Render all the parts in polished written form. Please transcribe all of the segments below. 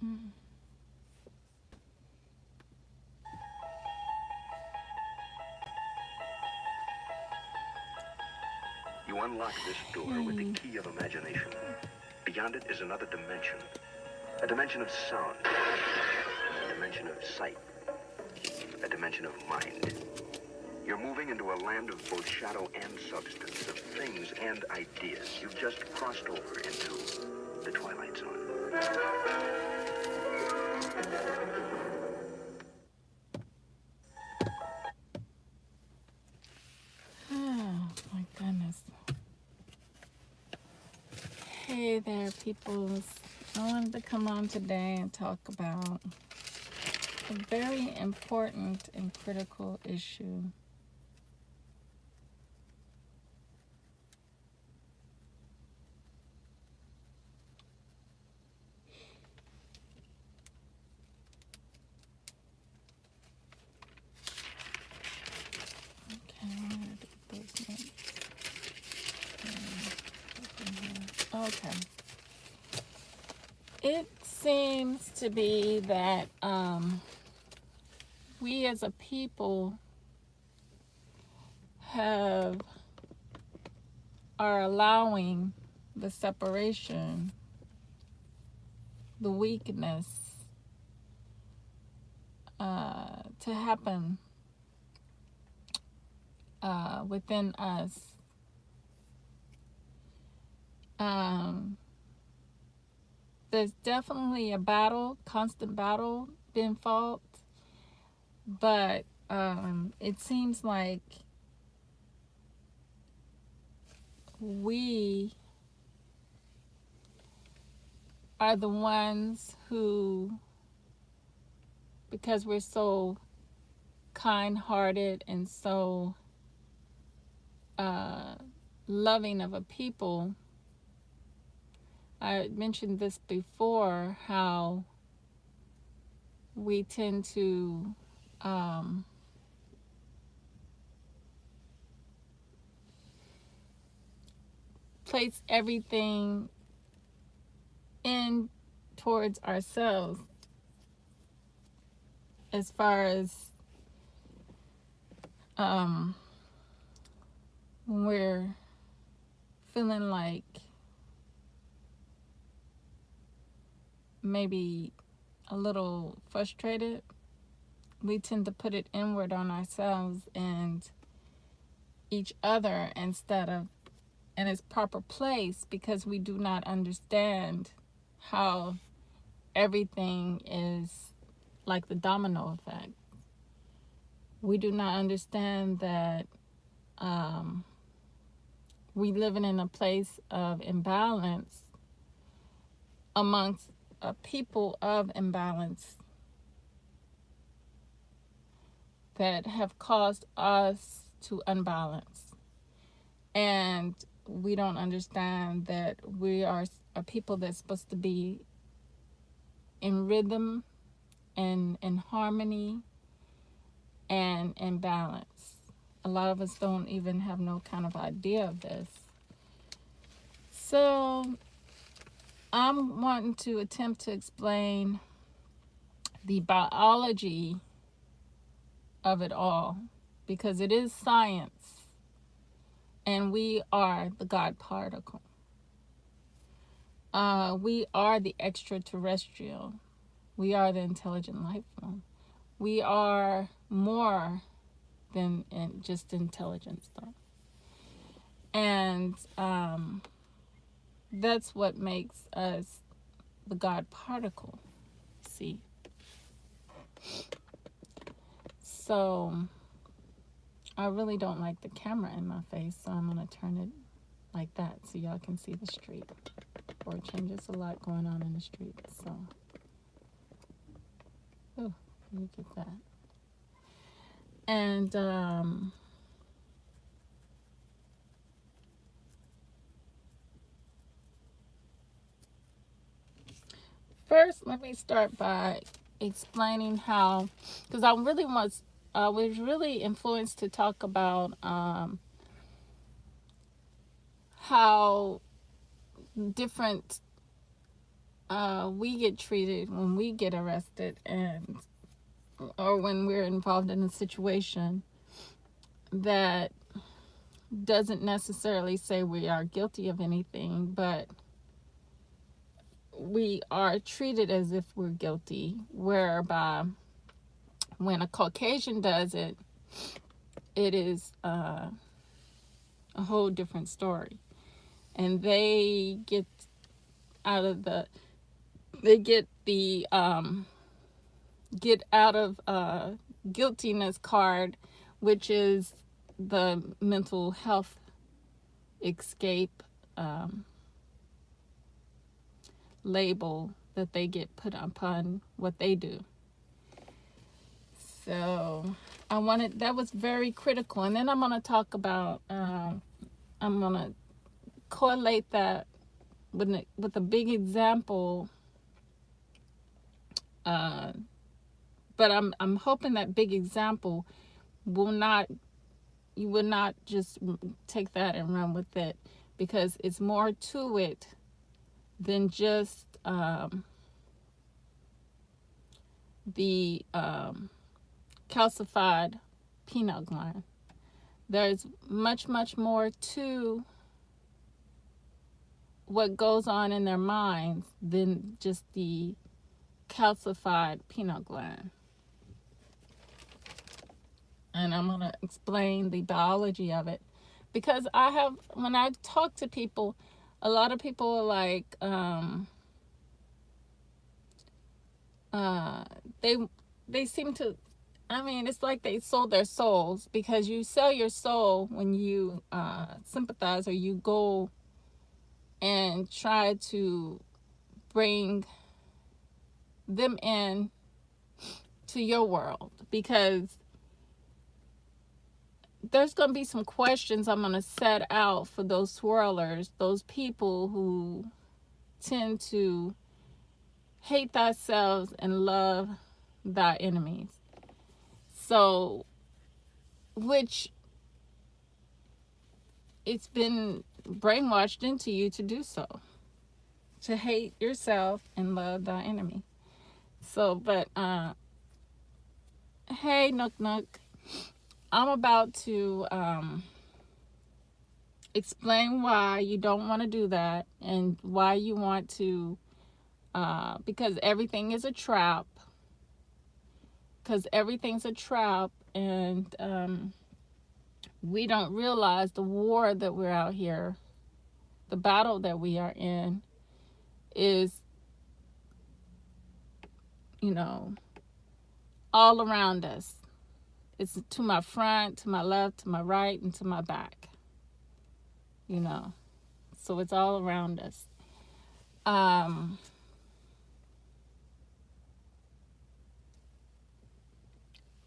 You unlock this door with the key of imagination. Beyond it is another dimension. A dimension of sound. A dimension of sight. A dimension of mind. You're moving into a land of both shadow and substance, of things and ideas. You've just crossed over into the Twilight Zone. Oh my goodness. Hey there, peoples. I wanted to come on today and talk about a very important and critical issue. Okay, I wanted to get those notes. Okay. It seems to be that we as a people are allowing the separation, the weakness to happen within us. There's definitely a battle, constant battle being fought, but it seems like we are the ones who, because we're so kind-hearted and so loving of a people. I mentioned this before, how we tend to place everything in towards ourselves as far as when we're feeling like maybe a little frustrated, we tend to put it inward on ourselves and each other instead of in its proper place, because we do not understand how everything is like the domino effect. We do not understand that we living in a place of imbalance amongst a people of imbalance that have caused us to unbalance. And we don't understand that we are a people that's supposed to be in rhythm and in harmony and in balance. A lot of us don't even have no kind of idea of this. So I'm wanting to attempt to explain the biology of it all, because it is science and we are the God particle. We are the extraterrestrial. We are the intelligent life form. We are more than just intelligence, though. And that's what makes us the God particle. See? So I really don't like the camera in my face, so I'm going to turn it like that so y'all can see the street. Or it changes a lot going on in the street. So, oh, look at that. And first, let me start by explaining how, because I was really influenced to talk about how different we get treated when we get arrested, and or when we're involved in a situation that doesn't necessarily say we are guilty of anything, but we are treated as if we're guilty, whereby when a Caucasian does it, it is a whole different story. And they get out of the get out of guiltiness card, which is the mental health escape label that they get put upon what they do. So that was very critical. And then I'm going to talk about, I'm going to correlate that with a big example. But I'm hoping that big example you will not just take that and run with it, because it's more to it than just the calcified pineal gland. There's much, much more to what goes on in their minds than just the calcified pineal gland. And I'm going to explain the biology of it, because when I talk to people, a lot of people are like, they seem to, it's like they sold their souls, because you sell your soul when you sympathize, or you go and try to bring them in to your world, because there's going to be some questions I'm going to set out for those swirlers, those people who tend to hate thyself and love thy enemies. So, which it's been brainwashed into you to do so, to hate yourself and love thy enemy. So, but, hey, Nook Nook, I'm about to explain why you don't want to do that, and why you want to, because everything is a trap. Because everything's a trap, and we don't realize the war that we're out here, the battle that we are in, is, all around us. It's to my front, to my left, to my right, and to my back. So it's all around us.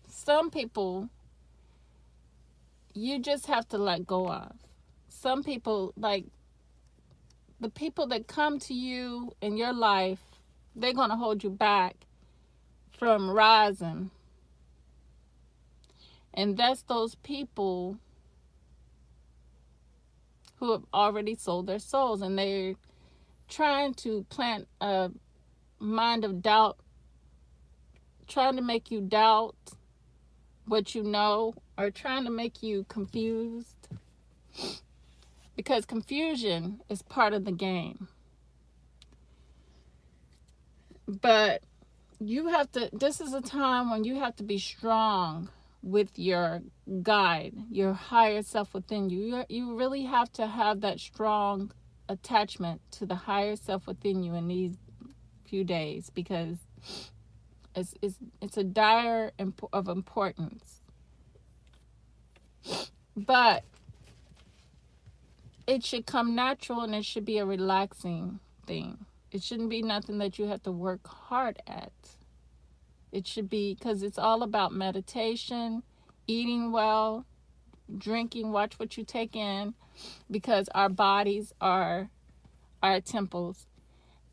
Some people you just have to let go of. Some people, like the people that come to you in your life, they're going to hold you back from rising. And that's those people who have already sold their souls, and they're trying to plant a mind of doubt, trying to make you doubt what you know, or trying to make you confused, because confusion is part of the game. But this is a time when you have to be strong with your guide, your higher self within you. You really have to have that strong attachment to the higher self within you in these few days, because it's a dire of importance. But it should come natural, and it should be a relaxing thing. It shouldn't be nothing that you have to work hard at. It should be, because it's all about meditation, eating well, drinking, watch what you take in, because our bodies are our temples,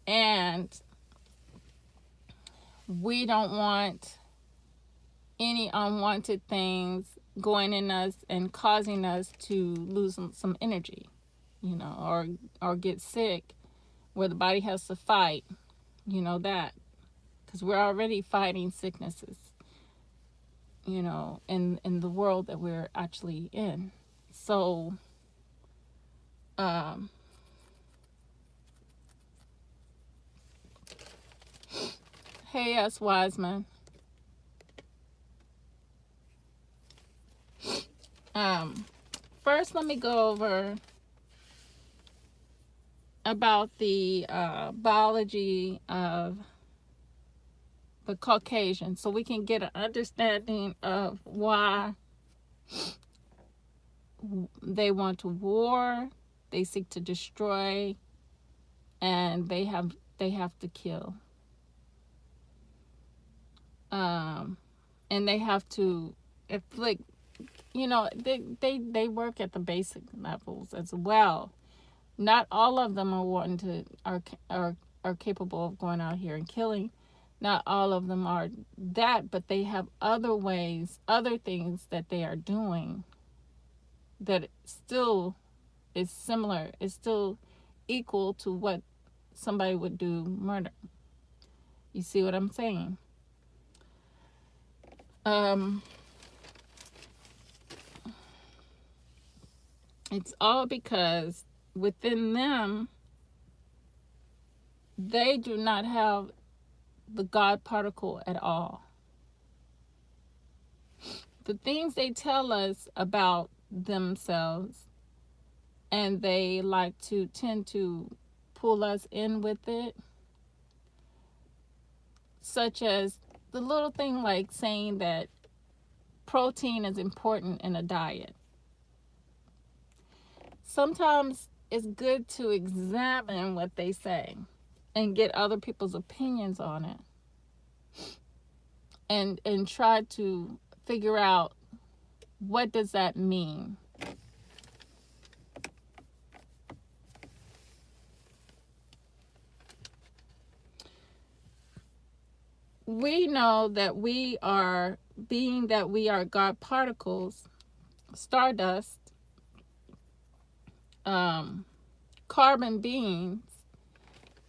and we don't want any unwanted things going in us and causing us to lose some energy, or get sick, where the body has to fight. You know that, because we're already fighting sicknesses, in the world that we're actually in. So, um, hey, S. Wiseman. Um, First, let me go over about the biology of the Caucasian, so we can get an understanding of why they want to war, they seek to destroy, and they have to kill. And they have to inflict. They work at the basic levels as well. Not all of them are capable of going out here and killing. Not all of them are that, but they have other ways, other things that they are doing that still is similar, is still equal to what somebody would do murder. You see what I'm saying? It's all because within them, they do not have the God particle at all. The things they tell us about themselves, and they like to tend to pull us in with it, such as the little thing like saying that protein is important in a diet. Sometimes it's good to examine what they say and get other people's opinions on it, and try to figure out, what does that mean? We know that being that we are God particles, stardust, carbon beings.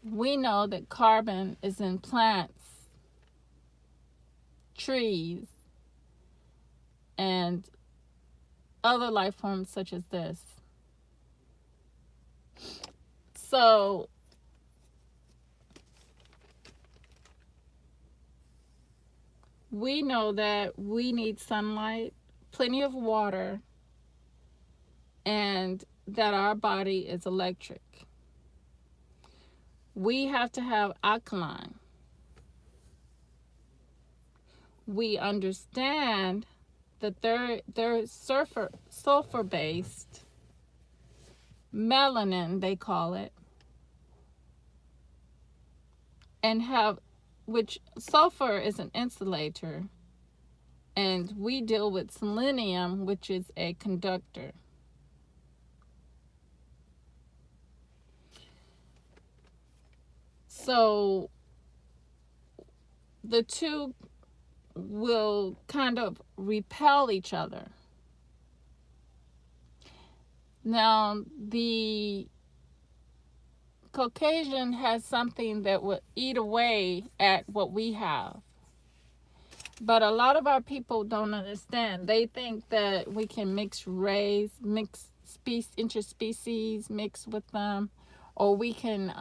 We know that carbon is in plants, trees, and other life forms such as this. So we know that we need sunlight, plenty of water, and that our body is electric. We have to have alkaline. We understand that they're sulfur based, melanin they call it, and which sulfur is an insulator, and we deal with selenium, which is a conductor. So the two will kind of repel each other. Now, the Caucasian has something that will eat away at what we have. But a lot of our people don't understand. They think that we can mix race, mix interspecies, mix with them, or we can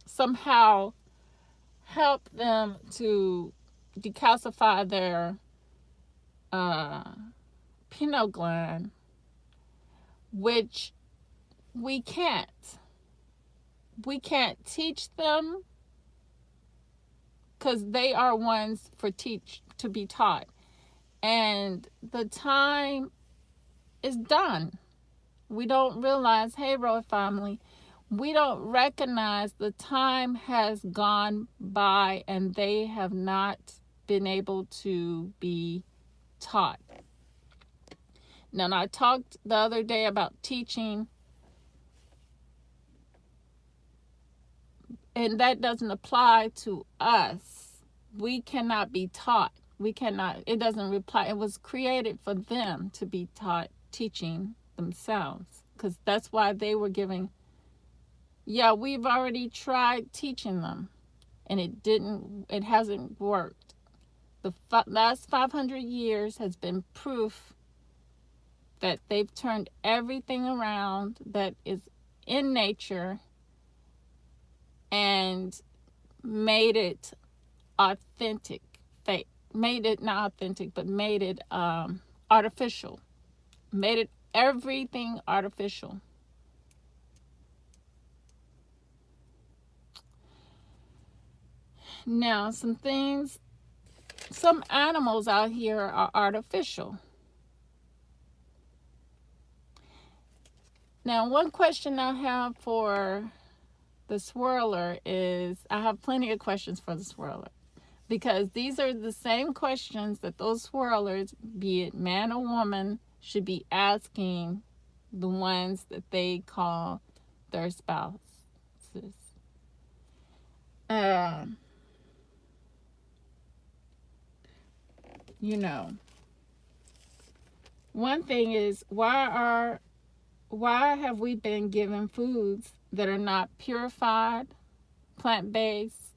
somehow help them to decalcify their pineal gland, which we can't. We can't teach them, because they are ones to be taught, and the time is done. We don't realize, hey, Royal Family, we don't recognize the time has gone by and they have not been able to be taught. Now, I talked the other day about teaching, and that doesn't apply to us. We cannot be taught. We cannot, it doesn't apply. It was created for them to be taught, teaching themselves, because that's why they were giving, Yeah, we've already tried teaching them, and it hasn't worked. The last 500 years has been proof that they've turned everything around that is in nature and made it authentic. Fake. Made it not authentic, but made it artificial. Made it everything artificial. Now, some animals out here are artificial. Now, one question I have for the swirler is, I have plenty of questions for the swirler, because these are the same questions that those swirlers, be it man or woman, should be asking the ones that they call their spouses. Um, you know, one thing is, why have we been given foods that are not purified, plant-based,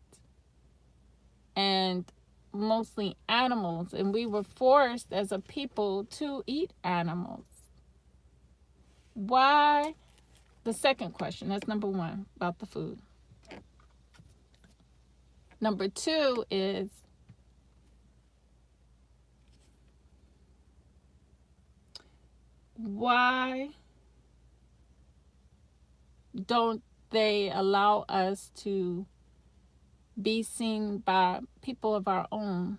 and mostly animals, and we were forced as a people to eat animals? Why? The second question, that's number one, about the food. Number two is, why don't they allow us to be seen by people of our own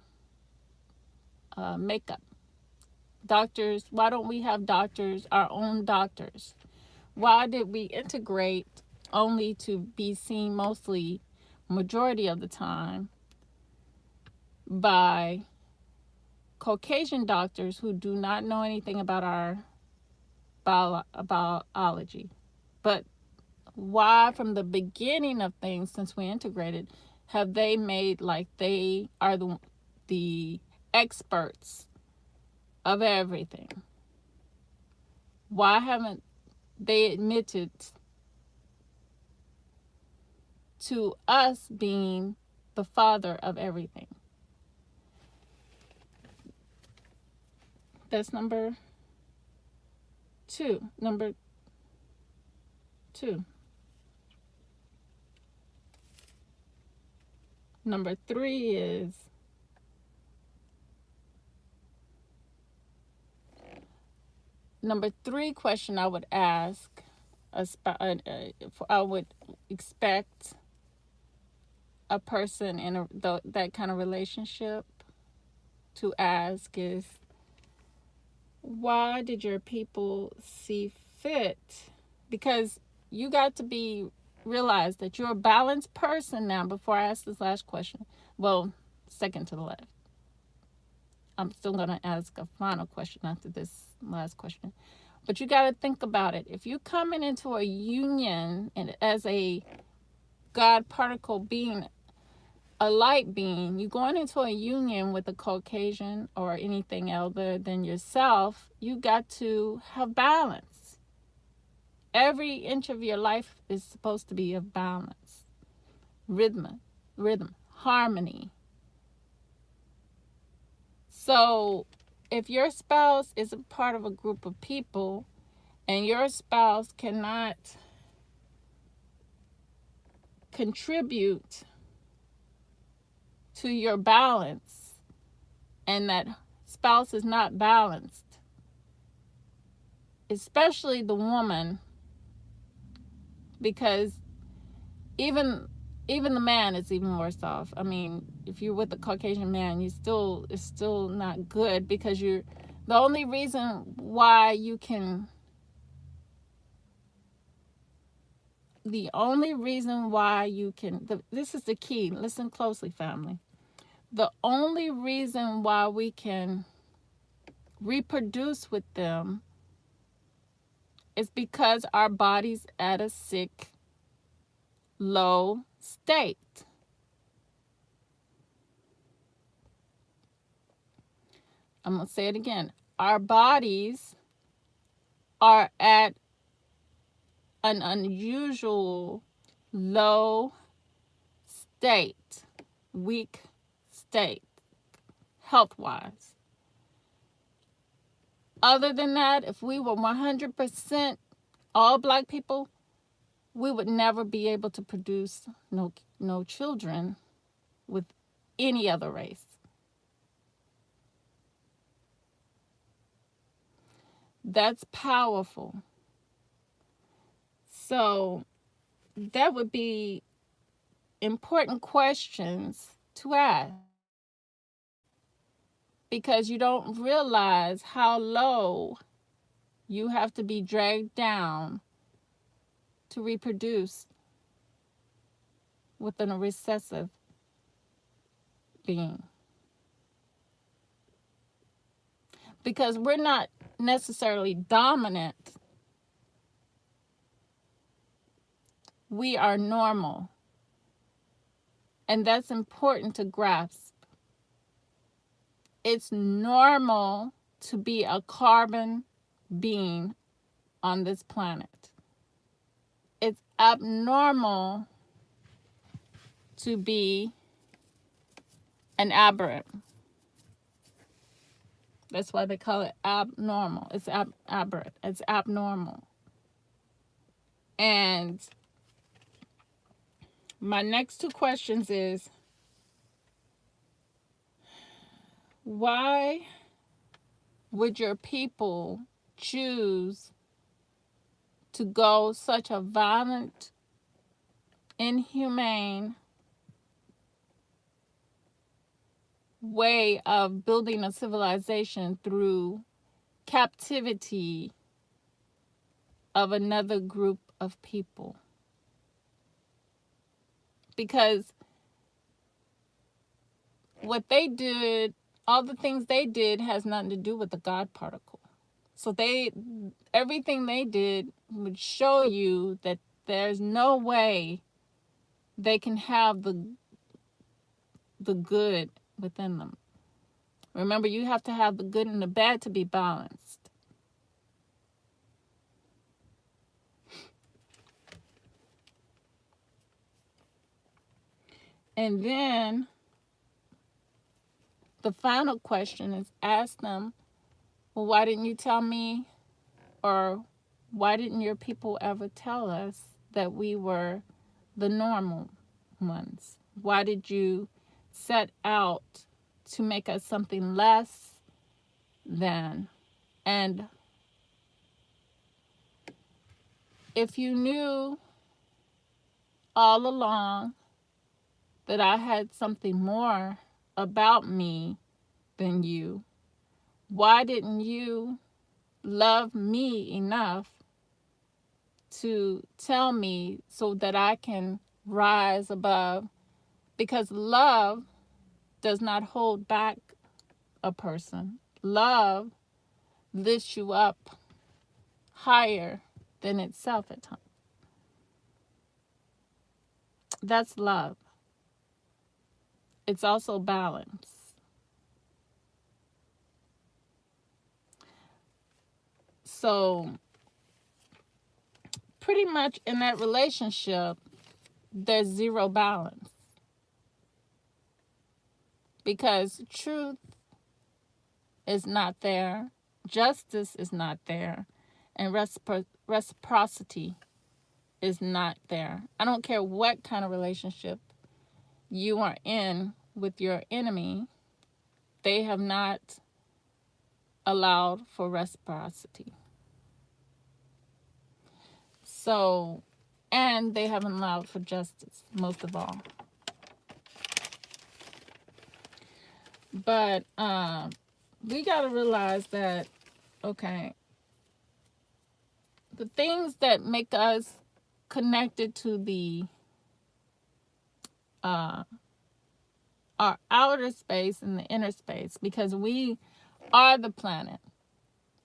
makeup? Doctors, why don't we have doctors, our own doctors? Why did we integrate only to be seen mostly, majority of the time, by Caucasian doctors who do not know anything about our biology? But why, from the beginning of things, since we integrated, have they made like they are the experts of everything? Why haven't they admitted to us being the father of everything? That's number two. Number two. Number three is, number three question I would ask, I would expect a person in that kind of relationship to ask is, why did your people see fit? Because you got to realize that you're a balanced person now. Before I ask this last question, well, second to the left, I'm still going to ask a final question after this last question. But you got to think about it. If you're coming into a union and as a God particle being, a light being, you're going into a union with a Caucasian or anything other than yourself, you got to have balance. Every inch of your life is supposed to be of balance, rhythm, harmony. So if your spouse is a part of a group of people and your spouse cannot contribute to your balance, and that spouse is not balanced, especially the woman, because even the man is even worse off. I mean, if you're with a Caucasian man, it's still not good, because the only reason why you can this is the key, listen closely, family. The only reason why we can reproduce with them is because our body's at a sick, low state. I'm going to say it again. Our bodies are at an unusual low state, weak state, health wise. Other than that, if we were 100% all black people, we would never be able to produce no children with any other race. That's powerful. So that would be important questions to ask, because you don't realize how low you have to be dragged down to reproduce within a recessive being. Because we're not necessarily dominant, we are normal. And that's important to grasp. It's normal to be a carbon being on this planet. It's abnormal to be an aberrant. That's why they call it abnormal. It's aberrant. It's abnormal. And my next two questions is, why would your people choose to go such a violent, inhumane way of building a civilization through captivity of another group of people? Because what they did, all the things they did, has nothing to do with the God particle. So everything they did would show you that there's no way they can have the good within them. Remember, you have to have the good and the bad to be balanced. And then the final question is, ask them, well, why didn't you tell me, or why didn't your people ever tell us that we were the normal ones? Why did you set out to make us something less than? And if you knew all along that I had something more about me than you, why didn't you love me enough to tell me so that I can rise above? Because love does not hold back a person. Love lifts you up higher than itself at times. That's love. It's also balance. So pretty much in that relationship, there's zero balance. Because truth is not there, justice is not there, and reciprocity is not there. I don't care what kind of relationship you are in with your enemy, they have not allowed for reciprocity. So, and they haven't allowed for justice, most of all. But we got to realize that, okay, the things that make us connected to the our outer space and the inner space, because we are the planet.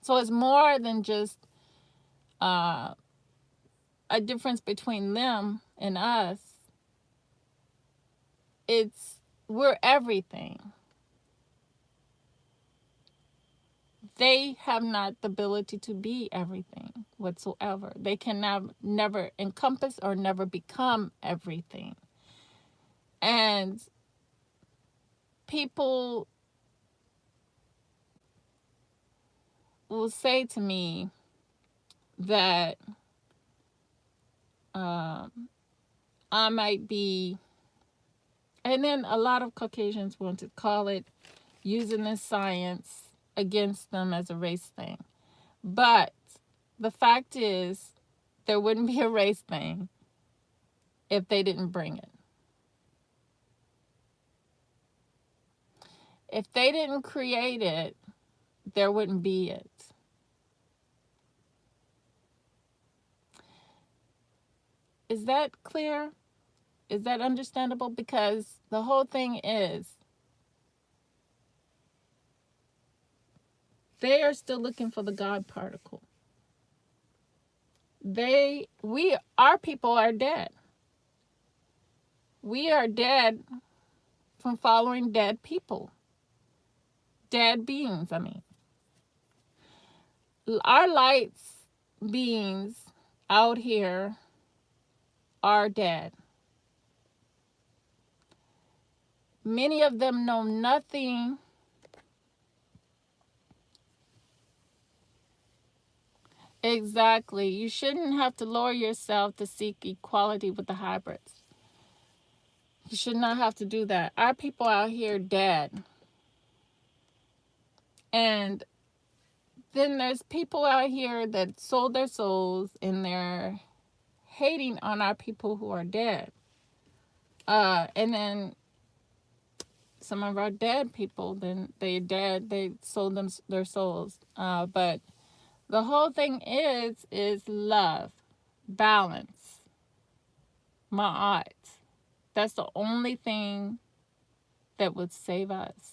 So it's more than just a difference between them and us. We're everything. they have not the ability to be everything whatsoever. They can never encompass or never become everything. And people will say to me that I might be, and then a lot of Caucasians want to call it using this science against them as a race thing. But the fact is, there wouldn't be a race thing if they didn't bring it. If they didn't create it, there wouldn't be it. Is that clear? Is that understandable? Because the whole thing is, they are still looking for the God particle. Our people are dead. We are dead from following dead people. Dead beings, I mean. Our lights beings out here are dead. Many of them know nothing. Exactly. You shouldn't have to lower yourself to seek equality with the hybrids. You should not have to do that. Our people out here dead. And then there's people out here that sold their souls and they're hating on our people who are dead. And then some of our dead people, then they're dead, they sold them their souls. But the whole thing is love, balance, ma'at. That's the only thing that would save us.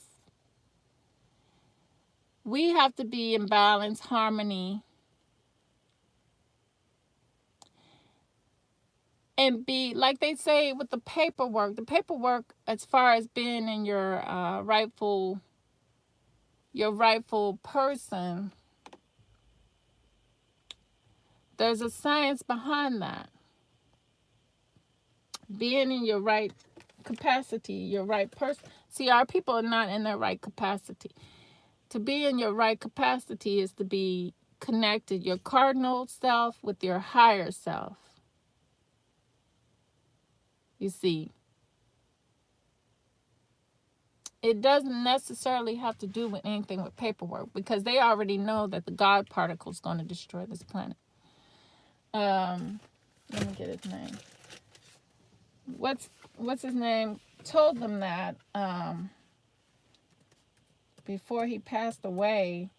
We have to be in balance, harmony, and be, like they say with the paperwork as far as being in your rightful person, there's a science behind that. Being in your right capacity, your right person. See, our people are not in their right capacity. To be in your right capacity is to be connected, your cardinal self with your higher self. You see, it doesn't necessarily have to do with anything with paperwork, because they already know that the God particle is going to destroy this planet. Let me get his name. What's his name? Told them that before he passed away.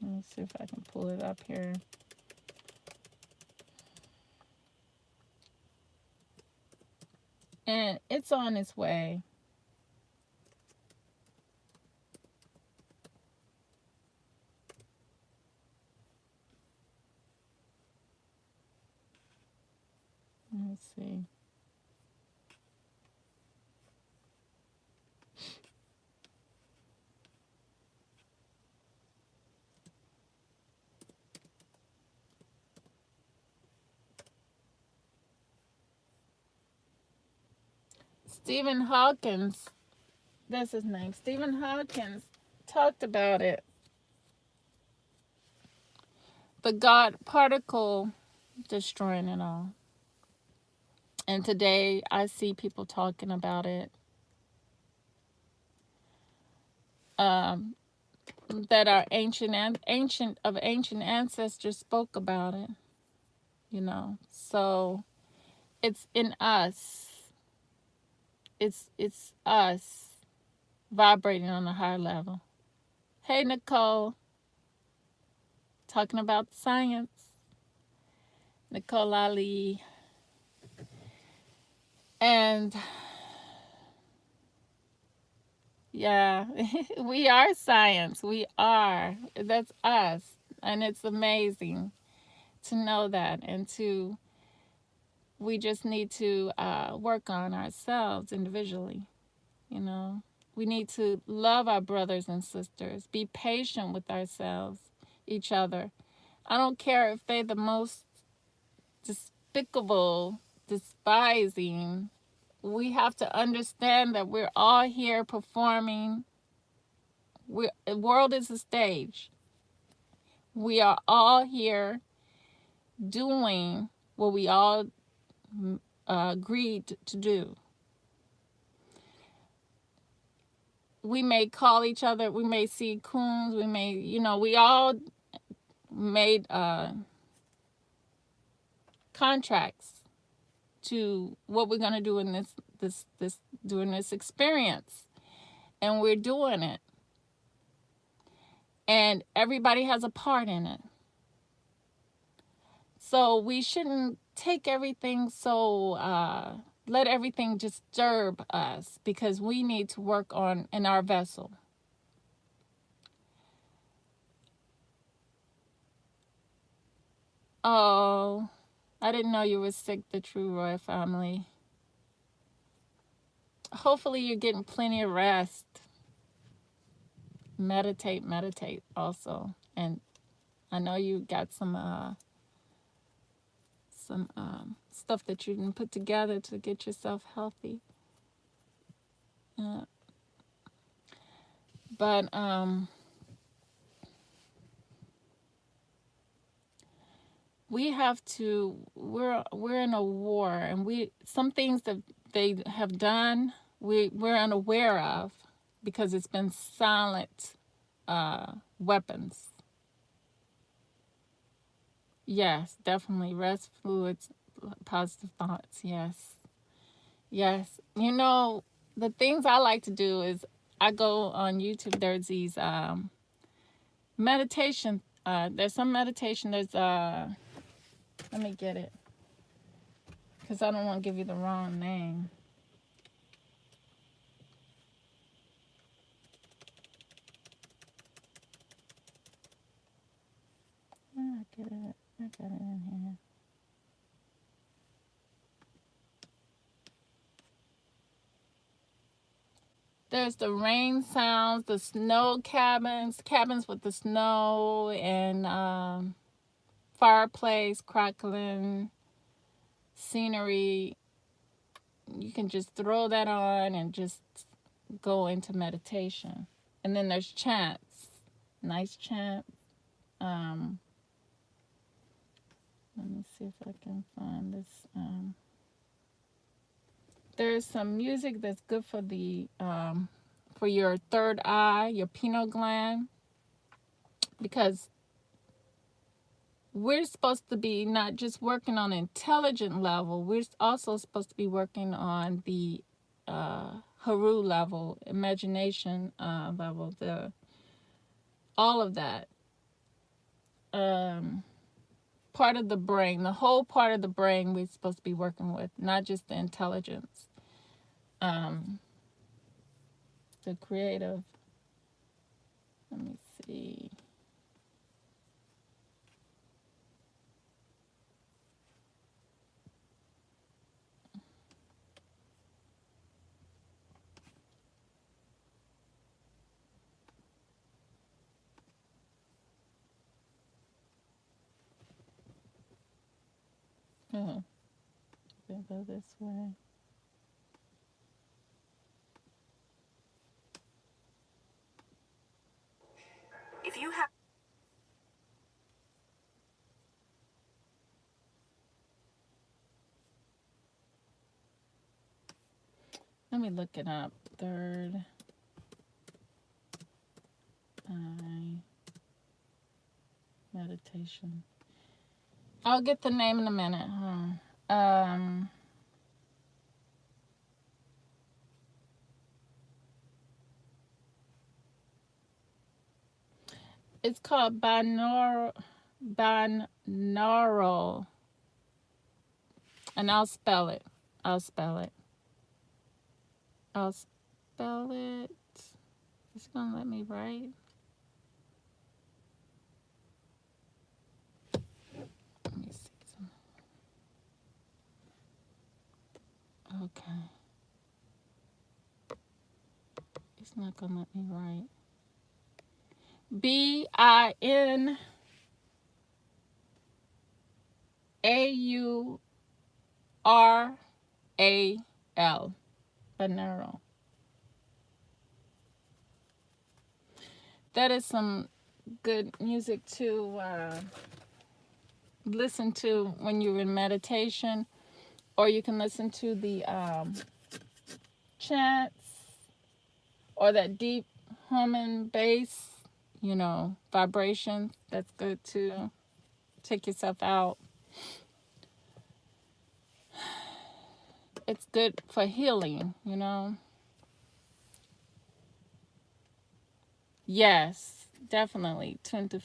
Let me see if I can pull it up here. And it's on its way. Let's see. Stephen Hawkins, that's his name. Stephen Hawkins talked about it. The God particle destroying it all. And today I see people talking about it. That our ancient ancestors spoke about it. You know, so it's in us. It's us vibrating on a higher level. Hey, Nicole, talking about science. Nicole Ali. And yeah, we are science. We are. That's us. And it's amazing to know that, and we just need to work on ourselves individually. You know, we need to love our brothers and sisters, be patient with ourselves, each other. I don't care if they're the most despicable, despising. We have to understand that we're all here performing. The world is a stage. We are all here doing what we all agreed to do. We may call each other, we may see coons, we may, we all made contracts to what we're going to do in this during this experience, and we're doing it, and everybody has a part in it. So we shouldn't take everything let everything disturb us, because we need to work on in our vessel. Oh, I didn't know you were sick, the True Roy family. Hopefully you're getting plenty of rest. Meditate also. And I know you got some stuff that you can put together to get yourself healthy. But we have to. We're in a war, and some things that they have done we're unaware of, because it's been silent weapons. Yes, definitely. Rest, fluids, positive thoughts. Yes. The things I like to do is I go on YouTube. There's these meditation. There's some meditation. There's let me get it, because I don't want to give you the wrong name. I got it in here. There's the rain sounds, the snow cabins with the snow, and fireplace crackling, scenery. You can just throw that on and just go into meditation. And then there's chants, nice chants. Let me see if I can find this. There's some music that's good for your third eye, your pineal gland, because we're supposed to be not just working on an intelligent level, we're also supposed to be working on the Haru level, imagination level, all of that. Part of the brain, the whole part of the brain we're supposed to be working with, not just the intelligence. The creative. Let me see. Oh, go this way. If you have Let me look it up. Third eye meditation. I'll get the name in a minute. It's called binaural, and I'll spell it. It's gonna let me write. Let me Okay. It's not going to let me write. Binaural. Binaural. That is some good music to listen to when you're in meditation, or you can listen to the chants or that deep humming bass, vibration. That's good to take yourself out. It's good for healing. Yes, definitely. Tune to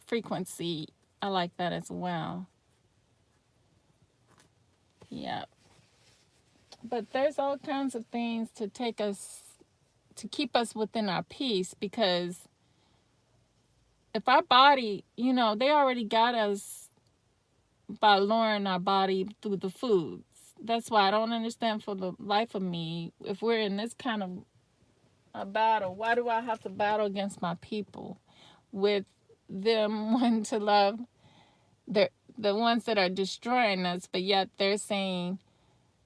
frequency. I like that as well. Yeah. But there's all kinds of things to keep us within our peace, because if our body, they already got us by luring our body through the foods. That's why I don't understand for the life of me, if we're in this kind of a battle, why do I have to battle against my people with them wanting to love the ones that are destroying us, but yet they're saying,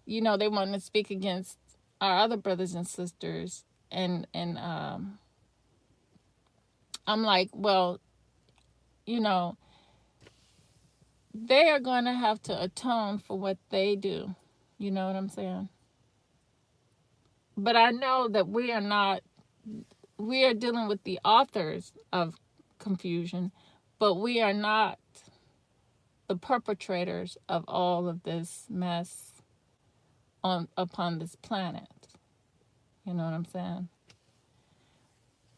they want to speak against our other brothers and sisters, and I'm like, well, they are going to have to atone for what they do. You know what I'm saying? But I know that we are dealing with the authors of confusion, but we are not the perpetrators of all of this mess upon this planet. You know what I'm saying?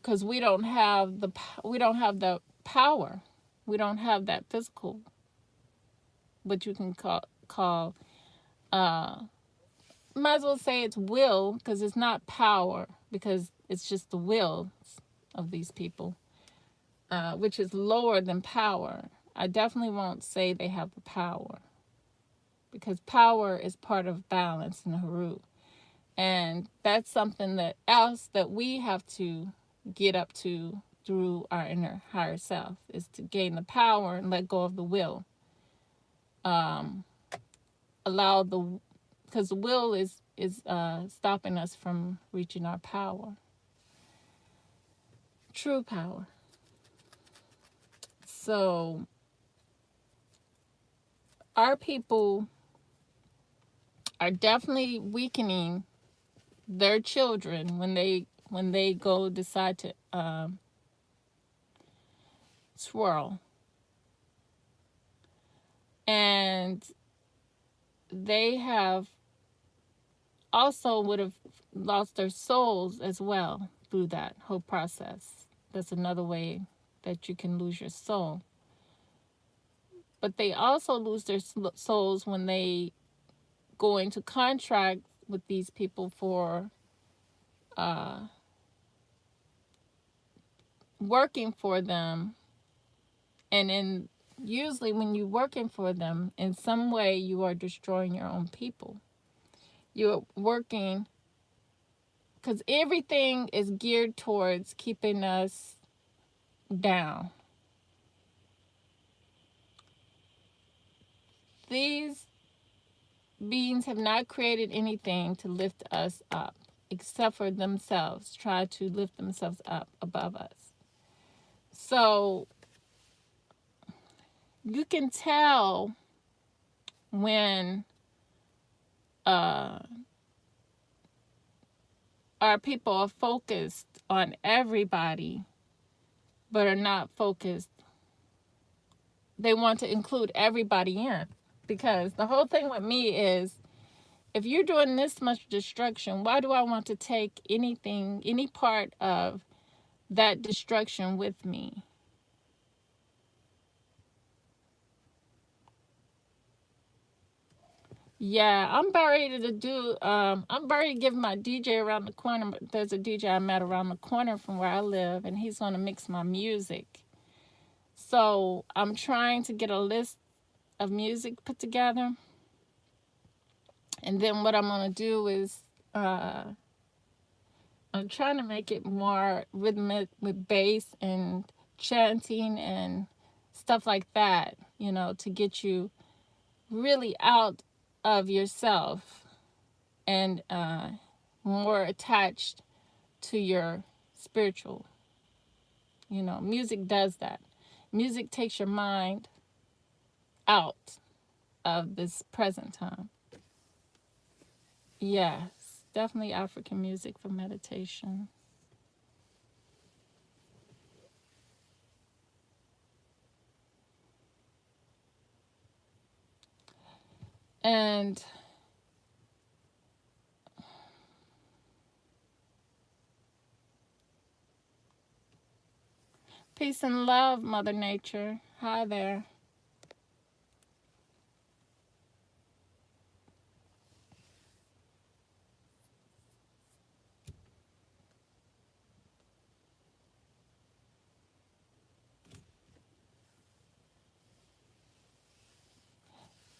Because we don't have the power. We don't have that physical, what you can call might as well say it's will, because it's not power, because it's just the will of these people, which is lower than power. I definitely won't say they have the power, because power is part of balance in the Haru. And that's something that we have to get up to through our inner higher self, is to gain the power and let go of the will. Because the will is stopping us from reaching our power, true power. So our people are definitely weakening their children when they go decide to swirl, and they have also would have lost their souls as well through that whole process. That's another way that you can lose your soul. But they also lose their souls when they go into contract with these people for working for them. And usually when you're working for them, in some way you are destroying your own people. You're working because everything is geared towards keeping us down. These beings have not created anything to lift us up, except for themselves, try to lift themselves up above us. So you can tell when our people are focused on everybody, but are not focused. They want to include everybody in. Because the whole thing with me is, if you're doing this much destruction, why do I want to take any part of that destruction with me? Yeah, I'm about ready to do, I'm about ready to give my DJ around the corner. But there's a DJ I met around the corner from where I live, and he's going to mix my music. So I'm trying to get a list of music put together. And then what I'm going to do is I'm trying to make it more rhythmic with bass and chanting and stuff like that, to get you really out of yourself and more attached to your spiritual. Music does that. Music takes your mind out of this present time. Yes, definitely African music for meditation. And peace and love, Mother Nature. Hi there.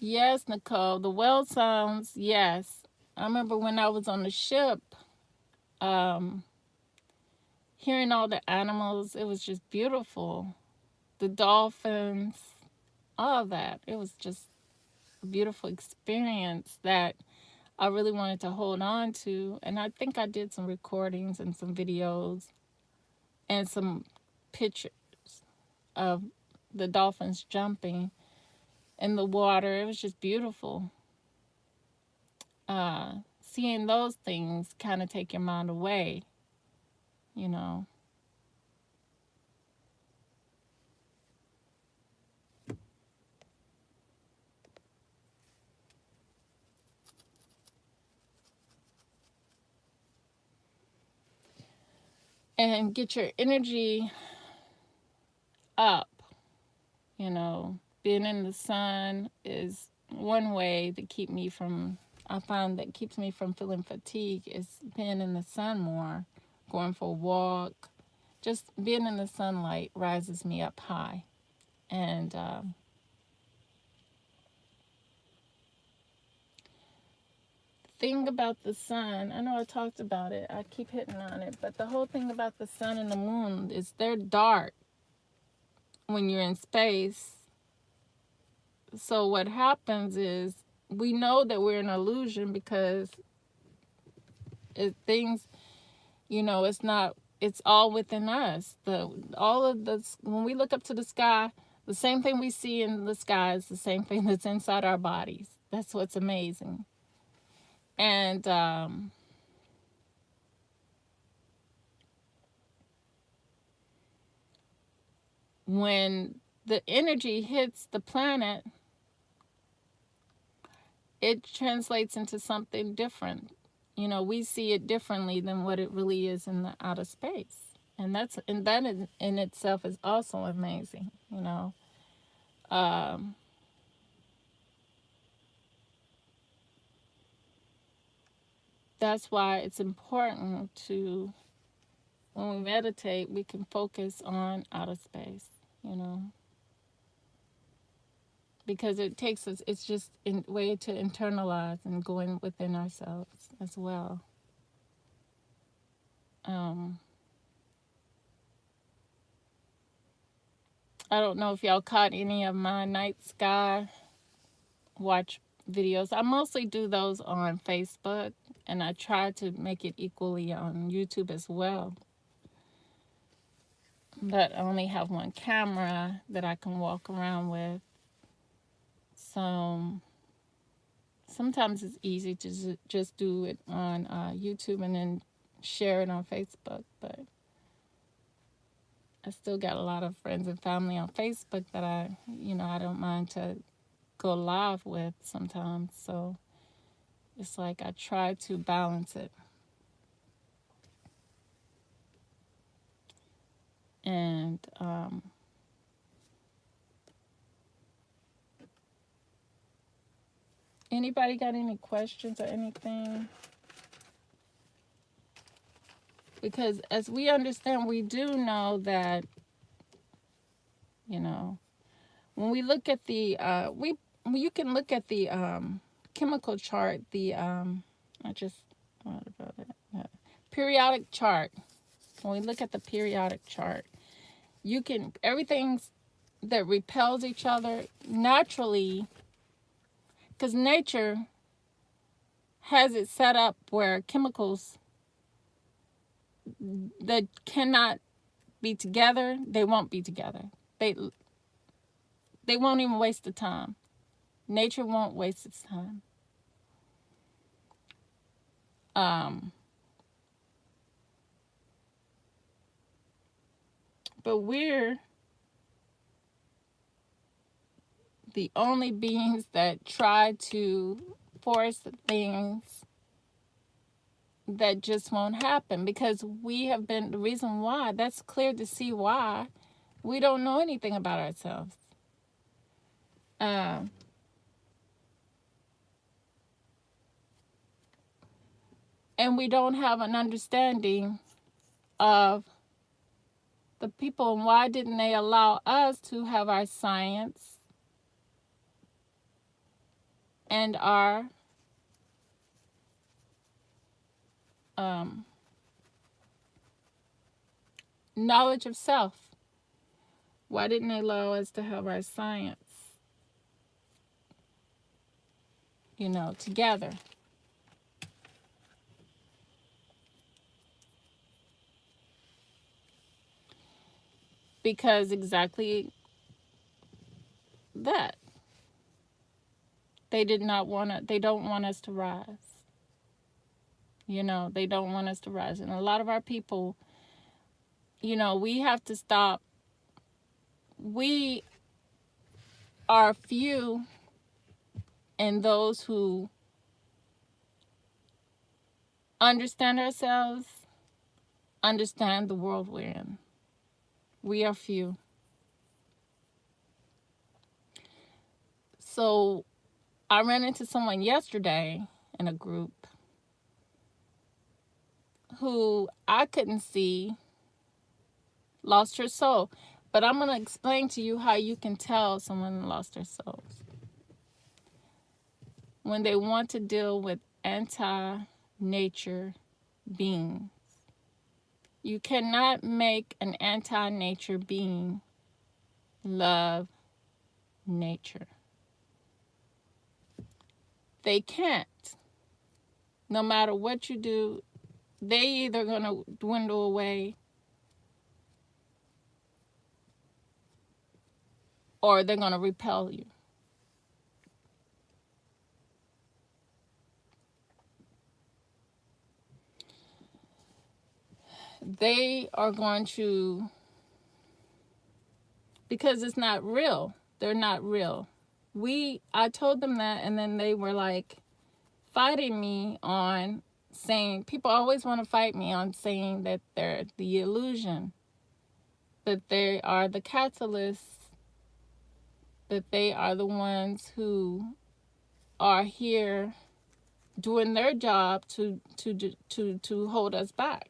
Yes, Nicole. The well sounds, yes. I remember when I was on the ship, um, hearing all the animals, it was just beautiful. The dolphins, all of that. It was just a beautiful experience that I really wanted to hold on to. And I think I did some recordings and some videos and some pictures of the dolphins jumping in the water. It was just beautiful. Seeing those things kind of take your mind away, you know. And get your energy up, you know. Being in the sun is one way to keep me from, I find that keeps me from feeling fatigue is being in the sun more, going for a walk. Just being in the sunlight rises me up high. And thing about the sun, I know I talked about it, I keep hitting on it, but the whole thing about the sun and the moon is they're dark when you're in space. So what happens is we know that we're an illusion because things, it's all within us. When we look up to the sky, the same thing we see in the sky is the same thing that's inside our bodies. That's what's amazing. And when the energy hits the planet, it translates into something different. We see it differently than what it really is in the outer space. And that in itself is also amazing, That's why it's important to, when we meditate, we can focus on outer space, because it takes us, it's just a way to internalize and going within ourselves as well. I don't know if y'all caught any of my night sky watch videos. I mostly do those on Facebook, and I try to make it equally on YouTube as well. But I only have one camera that I can walk around with. So sometimes it's easy to just do it on YouTube and then share it on Facebook. But I still got a lot of friends and family on Facebook that I don't mind to go live with sometimes. So it's like I try to balance it. And anybody got any questions or anything? Because as we understand, we do know that, when we look at the, you can look at the chemical chart, what about it? Periodic chart. When we look at the periodic chart, everything that repels each other naturally, because nature has it set up where chemicals that cannot be together, they won't be together. They won't even waste the time. Nature won't waste its time. But we're the only beings that try to force things that just won't happen, because we have been the reason why. That's clear to see why we don't know anything about ourselves. And we don't have an understanding of the people, and why didn't they allow us to have our science and our knowledge of self? Why didn't they allow us to have our science, together? Because exactly that. They don't want us to rise. They don't want us to rise. And a lot of our people, we have to stop. We are few in those who understand ourselves, understand the world we're in. We are few. So I ran into someone yesterday in a group who I couldn't see lost her soul. But I'm going to explain to you how you can tell someone lost their souls. When they want to deal with anti-nature beings. You cannot make an anti-nature being love nature. They can't. No matter what you do, they either going to dwindle away or they're going to repel you. They are going to, because it's not real. They're not real. I told them that, and then they were like fighting me on saying, people always want to fight me on saying that they're the illusion, that they are the catalysts, that they are the ones who are here doing their job to hold us back,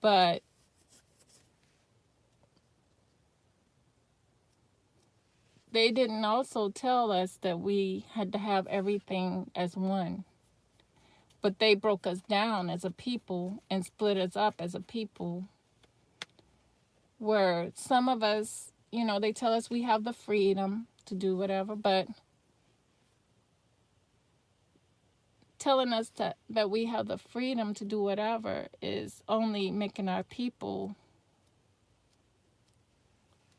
But they didn't also tell us that we had to have everything as one. But they broke us down as a people and split us up as a people, where some of us, they tell us we have the freedom to do whatever, but telling us that we have the freedom to do whatever is only making our people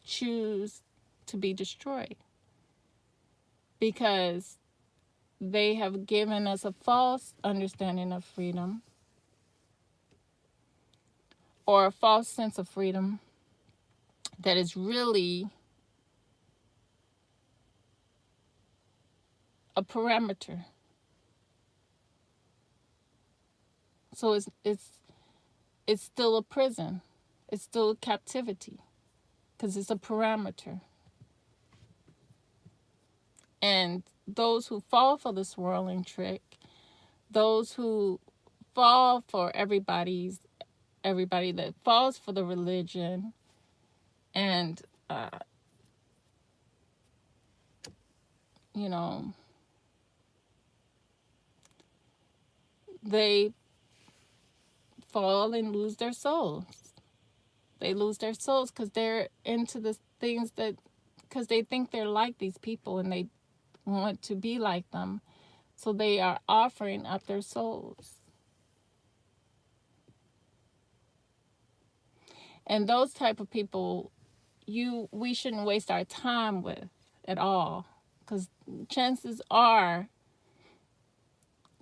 choose to be destroyed, because they have given us a false understanding of freedom, or a false sense of freedom that is really a parameter. So it's still a prison. It's still a captivity, because it's a parameter. And those who fall for the swirling trick, those who fall for everybody that falls for the religion and you know, they fall and lose their souls. They lose their souls because they're into the things that, because they think they're like these people and they want to be like them. So they are offering up their souls. And those type of people, we shouldn't waste our time with at all, because chances are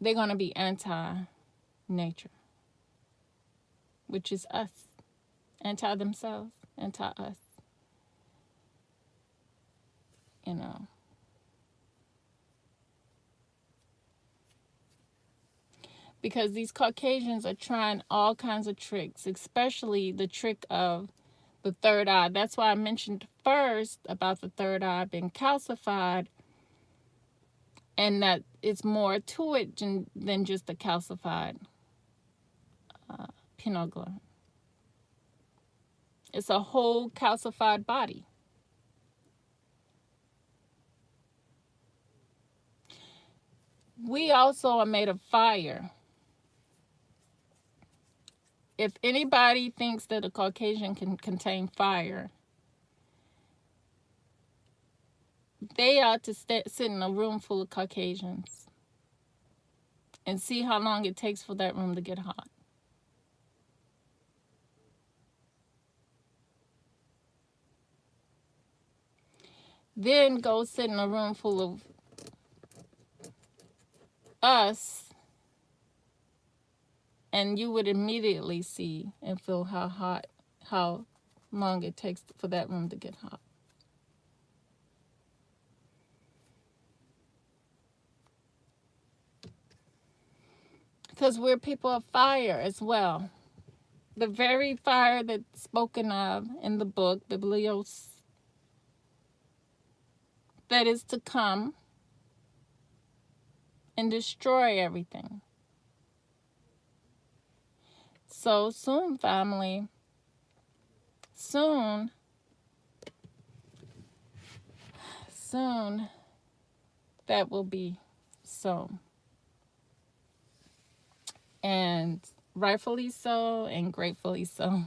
they're going to be anti-nature, which is us. Anti themselves, anti us, you know. Because these Caucasians are trying all kinds of tricks, especially the trick of the third eye. That's why I mentioned first about the third eye being calcified, and that it's more to it than just a calcified pineal gland. It's a whole calcified body. We also are made of fire. If anybody thinks that a Caucasian can contain fire, they ought to sit in a room full of Caucasians and see how long it takes for that room to get hot. Then go sit in a room full of us, and you would immediately see and feel how long it takes for that room to get hot. Because we're people of fire as well. The very fire that's spoken of in the book, Biblios, that is to come and destroy everything. So soon, family, soon, that will be so. And rightfully so and gratefully so.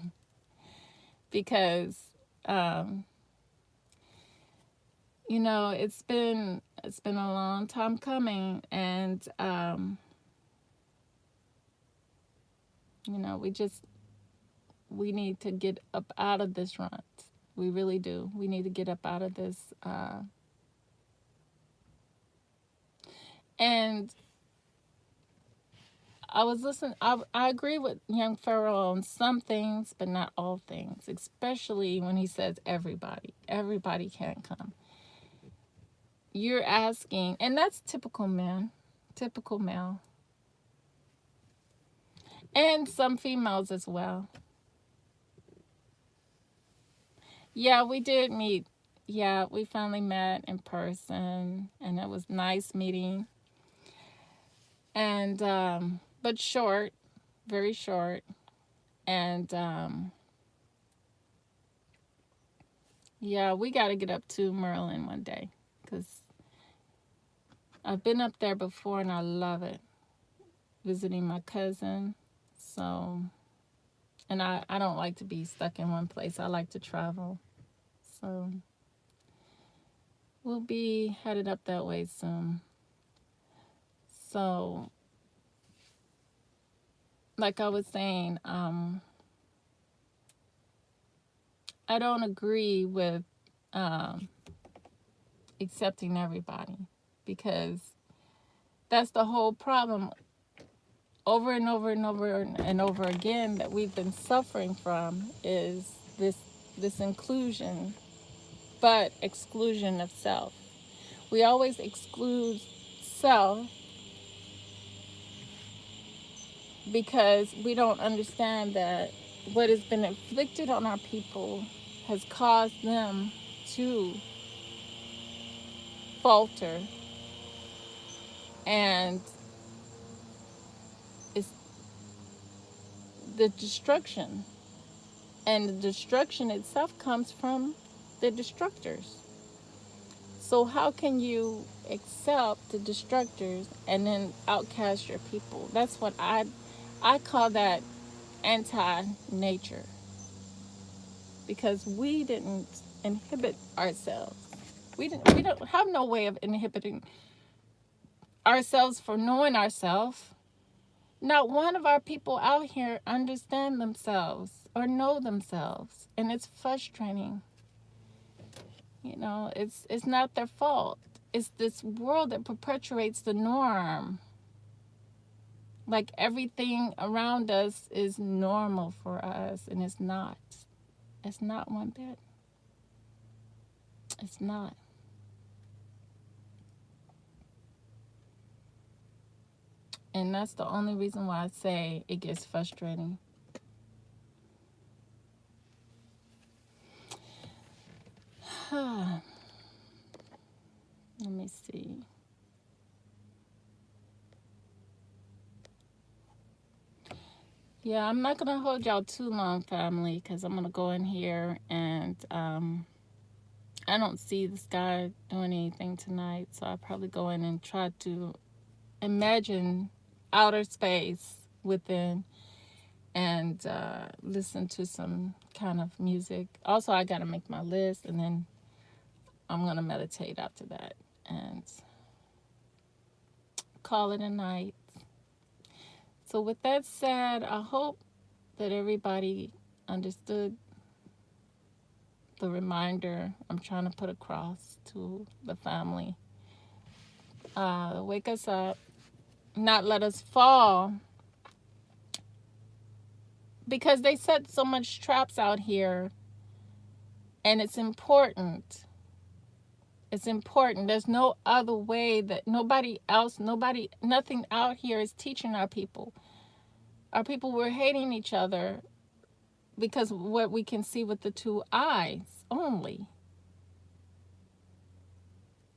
Because, you know, it's been a long time coming, and you know, we need to get up out of this rut. We really do. We need to get up out of this. And I was listening. I agree with young Pharaoh on some things, but not all things. Especially when he says everybody. Everybody can't come. You're asking, and that's typical men, typical male, and some females as well. Yeah, we did meet. Yeah, we finally met in person, and it was nice meeting. And but short, very short, and yeah, we got to get up to Maryland one day, because I've been up there before and I love it, visiting my cousin. So, and I don't like to be stuck in one place. I like to travel. So we'll be headed up that way soon. So, like I was saying, I don't agree with accepting everybody, because that's the whole problem over and over and over and over again that we've been suffering from, is this inclusion, but exclusion of self. We always exclude self because we don't understand that what has been inflicted on our people has caused them to falter, and it's the destruction, and the destruction itself comes from the destructors. So how can you accept the destructors and then outcast your people? That's what I call that anti-nature, because we didn't inhibit ourselves. We don't have no way of inhibiting ourselves for knowing ourselves. Not one of our people out here understand themselves or know themselves, and it's frustrating. You know, it's not their fault. It's this world that perpetuates the norm. Like everything around us is normal for us, and it's not. It's not one bit. It's not. And that's the only reason why I say it gets frustrating. Let me see. Yeah, I'm not going to hold y'all too long, family, because I'm going to go in here and I don't see this guy doing anything tonight. So I'll probably go in and try to imagine outer space within and listen to some kind of music. Also, I got to make my list, and then I'm going to meditate after that and call it a night. So with that said, I hope that everybody understood the reminder I'm trying to put across to the family. Wake us up, not let us fall, because they set so much traps out here, and it's important. It's important. There's no other way, that nothing out here is teaching our people. Our people were hating each other because of what we can see with the two eyes only.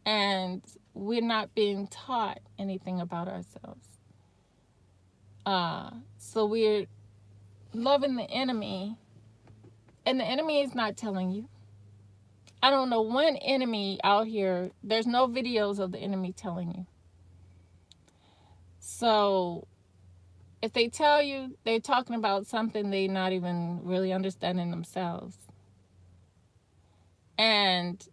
And we're not being taught anything about ourselves. So we're loving the enemy, and the enemy is not telling you. I don't know one enemy out here. There's no videos of the enemy telling you. So if they tell you, they're talking about something they're not even really understanding themselves. And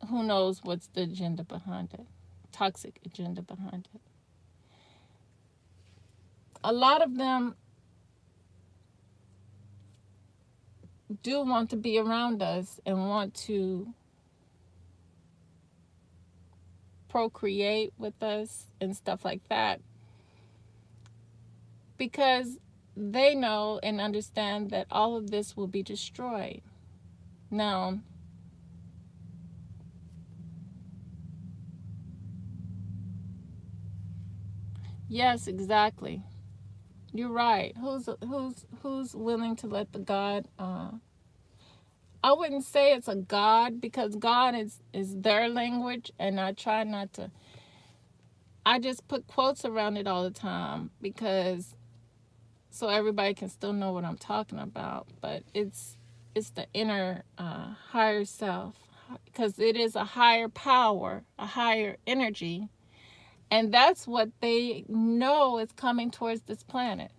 who knows what's the agenda behind it? Toxic agenda behind it. A lot of them do want to be around us and want to procreate with us and stuff like that, because they know and understand that all of this will be destroyed. Now, yes, exactly. You're right. Who's willing to let the God? I wouldn't say it's a God, because God is their language, and I try not to. I just put quotes around it all the time, because so everybody can still know what I'm talking about. But it's the inner higher self, because it is a higher power, a higher energy, and that's what they know is coming towards this planet.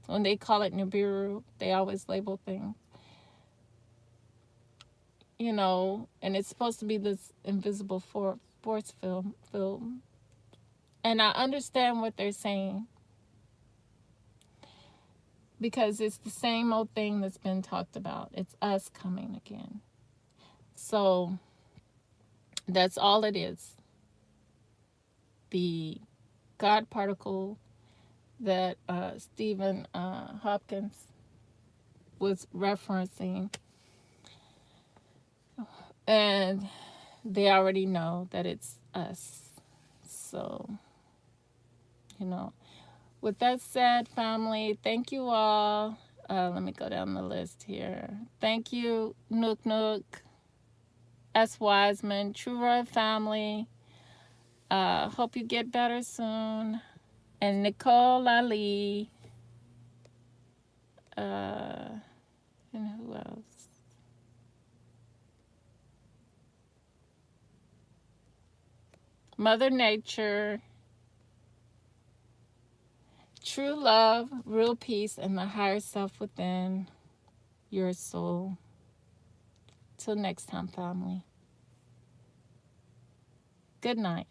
When they call it Nibiru, they always label things, and it's supposed to be this invisible force film. And I understand what they're saying, because it's the same old thing that's been talked about. It's us coming again. So that's all it is. The God particle that Stephen Hopkins was referencing, and they already know that it's us. So, with that said, family, thank you all. Let me go down the list here. Thank you, Nook Nook, S. Wiseman, True Roy family. Hope you get better soon. And Nicole Ali. And who else? Mother Nature, true love, real peace, and the higher self within your soul. Till next time, family. Good night.